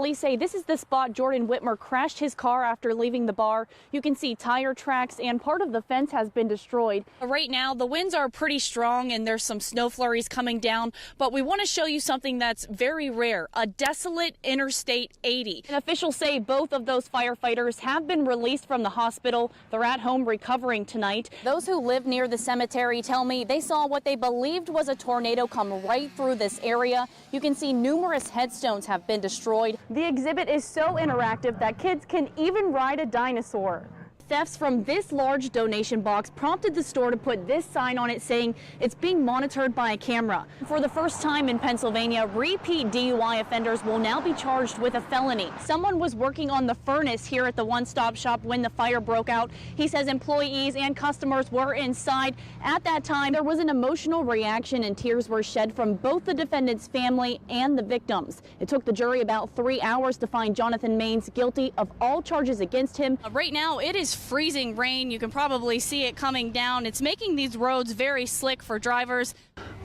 police say this is the spot Jordan Whitmer crashed his car after leaving the bar. You can see tire tracks and part of the fence has been destroyed. Right now, the winds are pretty strong and there's some snow flurries coming down, but we want to show you something that's very rare, a desolate Interstate 80. And officials say both of those firefighters have been released from the hospital. They're at home recovering tonight. Those who live near the cemetery tell me they saw what they believed was a tornado come right through this area. You can see numerous headstones have been destroyed. The exhibit is so interactive that kids can even ride a dinosaur. Thefts from this large donation box prompted the store to put this sign on it saying it's being monitored by a camera. For the first time in Pennsylvania, repeat DUI offenders will now be charged with a felony. Someone was working on the furnace here at the one-stop shop when the fire broke out. He says employees and customers were inside. At that time, there was an emotional reaction and tears were shed from both the defendant's family and the victims. It took the jury about 3 hours to find Jonathan Maines guilty of all charges against him. Right now, it is freezing rain. You can probably see it coming down. It's making these roads very slick for drivers.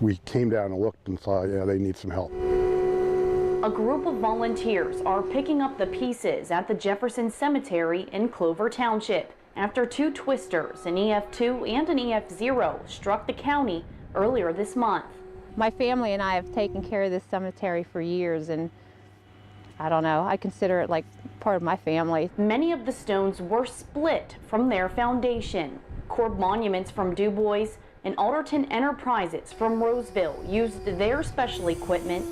We came down and looked and saw, yeah, they need some help. A group of volunteers are picking up the pieces at the Jefferson Cemetery in Clover Township after two twisters, an EF2 and an EF0, struck the county earlier this month. My family and I have taken care of this cemetery for years, and I don't know, I consider it like part of my family. Many of the stones were split from their foundation. Corp Monuments from Du Bois and Alderton Enterprises from Roseville used their special equipment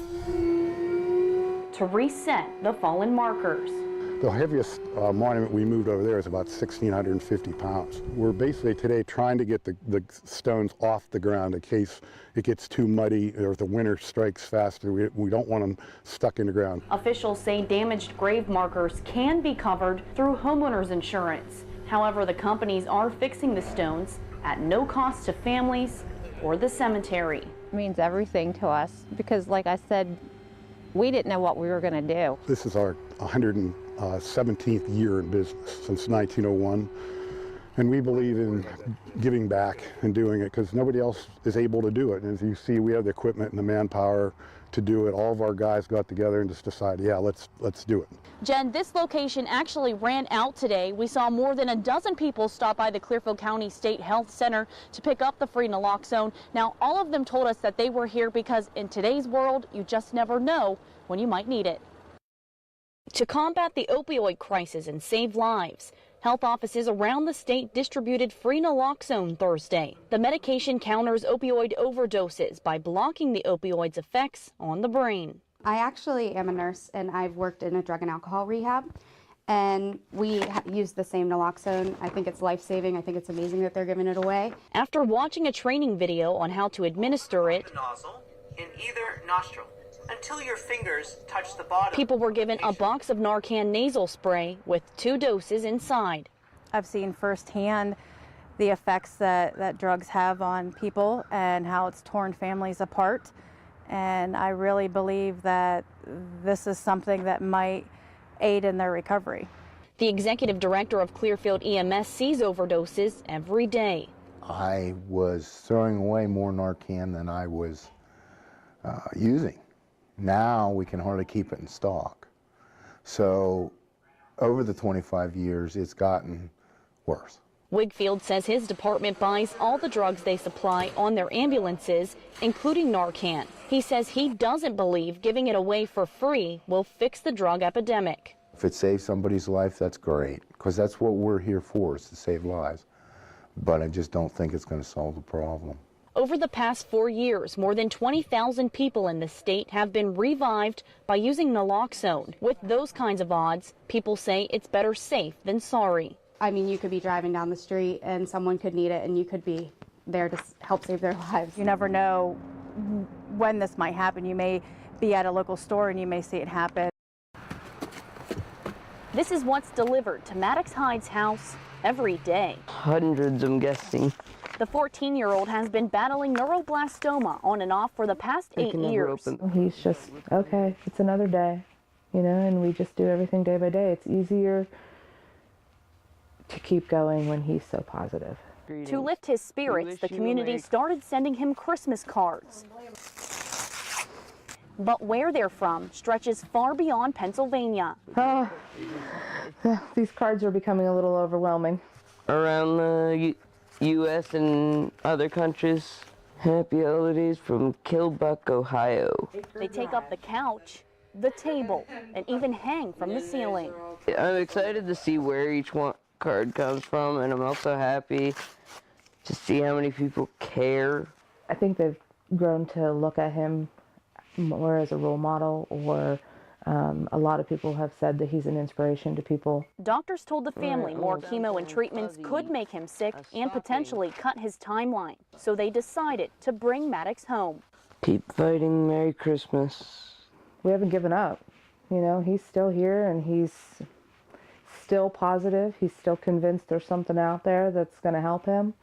to reset the fallen markers. The heaviest monument we moved over there is about 1,650 pounds. We're basically today trying to get the stones off the ground in case it gets too muddy or if the winter strikes faster. We don't want them stuck in the ground. Officials say damaged grave markers can be covered through homeowners insurance. However, the companies are fixing the stones at no cost to families or the cemetery. It means everything to us because, like I said, we didn't know what we were going to do. This is our 117th year in business since 1901, and we believe in giving back and doing it because nobody else is able to do it. And as you see, we have the equipment and the manpower to do it. All of our guys got together and just decided, yeah, let's do it. Jen, this location actually ran out today. We saw more than a dozen people stop by the Clearfield County State Health Center to pick up the free naloxone. Now, all of them told us that they were here because in today's world, you just never know when you might need it. To combat the opioid crisis and save lives, health offices around the state distributed free naloxone Thursday. The medication counters opioid overdoses by blocking the opioid's effects on the brain. I actually am a nurse, and I've worked in a drug and alcohol rehab, and we use the same naloxone. I think it's life-saving. I think it's amazing that they're giving it away. After watching a training video on how to administer it, the nozzle in either nostril until your fingers touch the bottom. People were given a box of Narcan nasal spray with 2 doses inside. I've seen firsthand the effects that drugs have on people and how it's torn families apart. And I really believe that this is something that might aid in their recovery. The executive director of Clearfield EMS sees overdoses every day. I was throwing away more Narcan than I was using. Now we can hardly keep it in stock. So over the 25 years, it's gotten worse. Wigfield says his department buys all the drugs they supply on their ambulances, including Narcan. He says he doesn't believe giving it away for free will fix the drug epidemic. If it saves somebody's life, that's great, because that's what we're here for, is to save lives. But I just don't think it's going to solve the problem. Over the past 4 years, more than 20,000 people in the state have been revived by using naloxone. With those kinds of odds, people say it's better safe than sorry. I mean, you could be driving down the street and someone could need it, and you could be there to help save their lives. You never know when this might happen. You may be at a local store and you may see it happen. This is what's delivered to Maddox Hyde's house every day. Hundreds, I'm guessing. The 14-year-old has been battling neuroblastoma on and off for the past 8 years. He's just, okay, it's another day, you know, and we just do everything day by day. It's easier to keep going when he's so positive. To lift his spirits, the community started sending him Christmas cards. But where they're from stretches far beyond Pennsylvania. Oh, these cards are becoming a little overwhelming. Around the U.S. and other countries. Happy holidays from Kilbuck, Ohio. They take up the couch, the table, and even hang from the ceiling. I'm excited to see where each card comes from, and I'm also happy to see how many people care. I think they've grown to look at him more as a role model, or a lot of people have said that he's an inspiration to people. Doctors told the family more chemo and treatments could make him sick and potentially cut his timeline. So they decided to bring Maddox home. Keep fighting. Merry Christmas. We haven't given up. You know, he's still here and he's still positive. He's still convinced there's something out there that's going to help him.